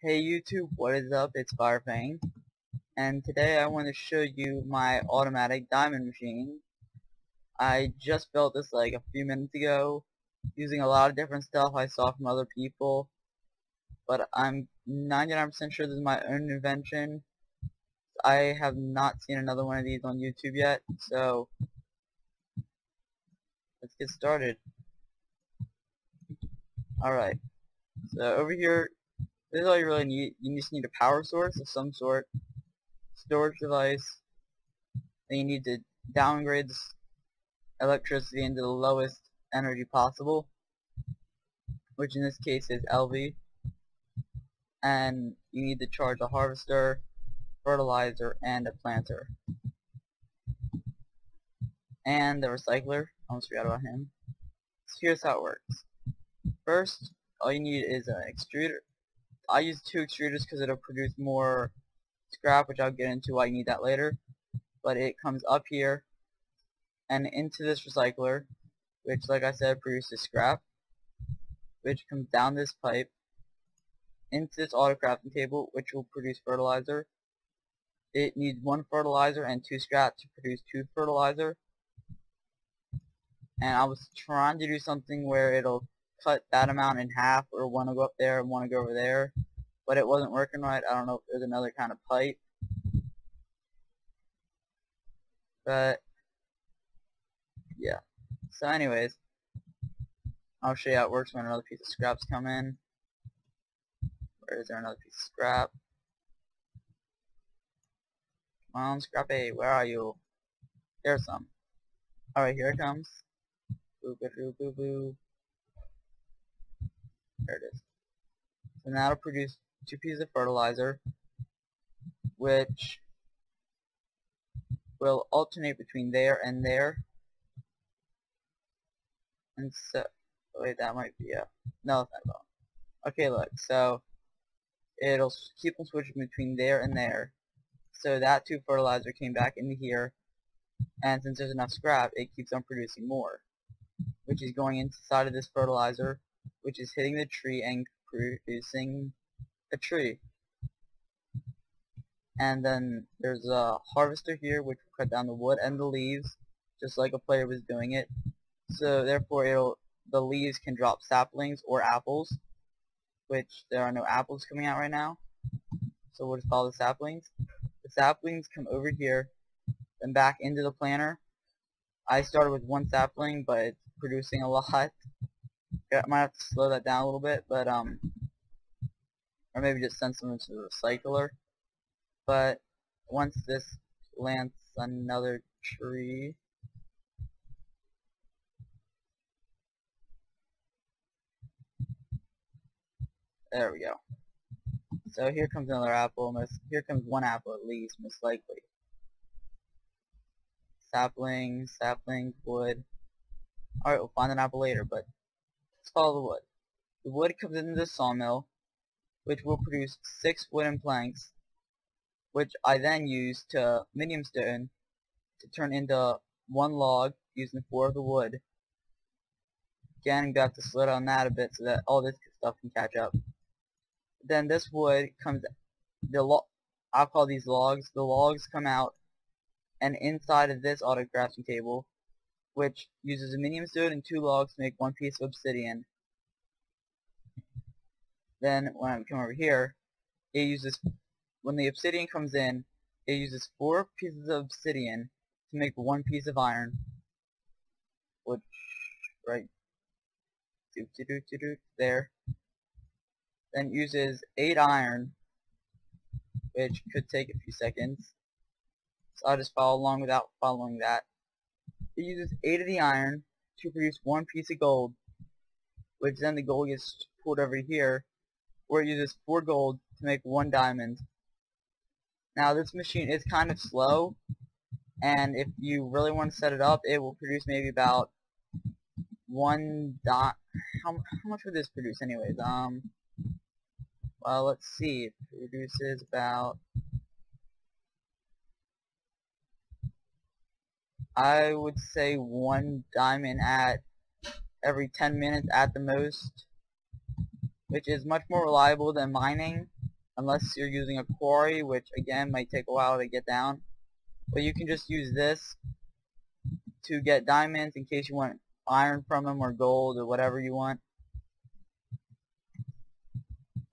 Hey YouTube, what is up? It's Firefang, and today I want to show you my automatic diamond machine. I just built this like a few minutes ago using a lot of different stuff I saw from other people, but I'm 99% sure this is my own invention. I have not seen another one of these on YouTube yet, so let's get started. Alright, so over here, this is all you really need. You just need a power source of some sort, storage device, then you need to downgrade this electricity into the lowest energy possible, which in this case is LV, and you need to charge a harvester, fertilizer, and a planter. And the recycler, almost forgot about him. So here's how it works. First, all you need is an extruder. I use 2 extruders because it'll produce more scrap, which I'll get into why you need that later. But it comes up here and into this recycler, which like I said produces scrap, which comes down this pipe into this auto crafting table, which will produce fertilizer. It needs 1 fertilizer and 2 scrap to produce 2 fertilizer. And I was trying to do something where it'll cut that amount in half, or one will go up there and one will go over there, but it wasn't working right. I don't know if there's another kind of pipe, but yeah. So anyways, I'll show you how it works when another piece of scraps come in. Where is there another piece of scrap? Come on, Scrappy, where are you? There's some. Alright, here it comes. Boo boo boo boo boo. There it is. So now it'll produce 2 pieces of fertilizer, which will alternate between there and there. And so, wait, that might be no, it's not wrong. Okay, look, so it'll keep on switching between there and there. So that 2 fertilizer came back into here, and since there's enough scrap, it keeps on producing more, which is going inside of this fertilizer, which is hitting the tree and producing a tree. And then there's a harvester here, which will cut down the wood and the leaves, just like a player was doing it. So therefore the leaves can drop saplings or apples, which there are no apples coming out right now, so we'll just follow the saplings. The saplings come over here, then back into the planter. I started with 1 sapling, but it's producing a lot. I might have to slow that down a little bit, but or maybe just send some into the recycler. But once this plants another tree, there we go. So here comes another apple. Here comes 1 apple at least, most likely. Sapling, wood. Alright, we'll find an apple later, but let's follow the wood. The wood comes into the sawmill, which will produce 6 wooden planks, which I then use to medium stone to turn into 1 log using 4 of the wood. Again, you have to slow down that a bit so that all this stuff can catch up. Then this wood comes, I'll call these logs. The logs come out and inside of this auto crafting table, which uses a medium stone and 2 logs to make 1 piece of obsidian. Then when I come over here, it uses, when the obsidian comes in, it uses 4 pieces of obsidian to make 1 piece of iron, which, right, there. Then uses 8 iron, which could take a few seconds, so I'll just follow along without following that. It uses 8 of the iron to produce 1 piece of gold, which then the gold gets pulled over here, where it uses 4 gold to make 1 diamond. Now this machine is kind of slow, and if you really want to set it up, it will produce maybe about 1 dot. How much would this produce anyways? Well, let's see. It produces about, I would say 1 diamond at every 10 minutes at the most, which is much more reliable than mining. unless you're using a quarry, which again might take a while to get down. But you can just use this to get diamonds in case you want iron from them or gold or whatever you want.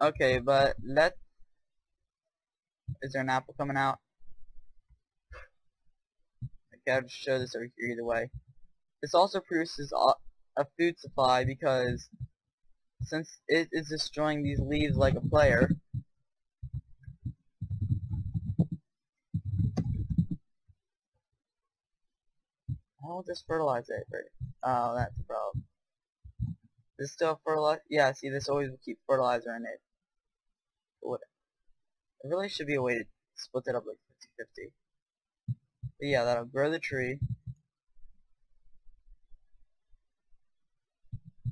Okay, but is there an apple coming out? Okay, I'll just show this over here either way. This also produces a food supply because since it is destroying these leaves like a player, I'll just fertilize it. Oh, that's the problem. This still fertilize? Yeah, see, this always will keep fertilizer in it. What? There really should be a way to split it up like 50-50. But yeah, that'll grow the tree.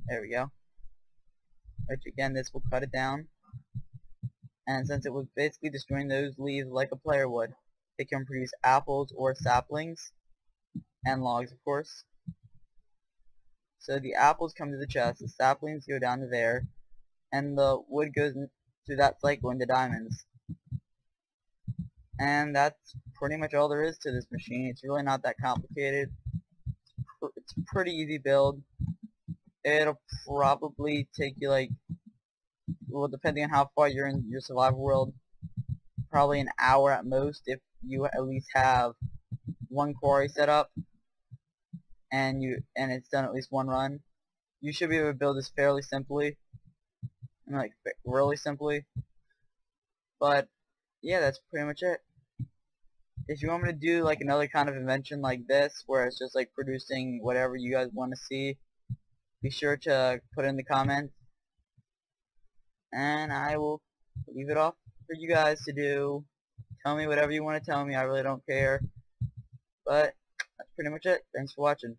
There we go. Which again, this will cut it down. And since it was basically destroying those leaves like a player would, it can produce apples or saplings. And logs, of course. So the apples come to the chest, the saplings go down to there, and the wood goes through that cycle into diamonds. And that's pretty much all there is to this machine. It's really not that complicated. It's a pretty easy build. It'll probably take you like, well, depending on how far you're in your survival world, probably an hour at most if you at least have one quarry set up and it's done at least one run. You should be able to build this fairly simply, like really simply. But yeah, that's pretty much it. If you want me to do like another kind of invention like this, where it's just like producing whatever you guys want to see, be sure to put in the comments, and I will leave it off for you guys to do. Tell me whatever you want to tell me, I really don't care. But that's pretty much it. Thanks for watching.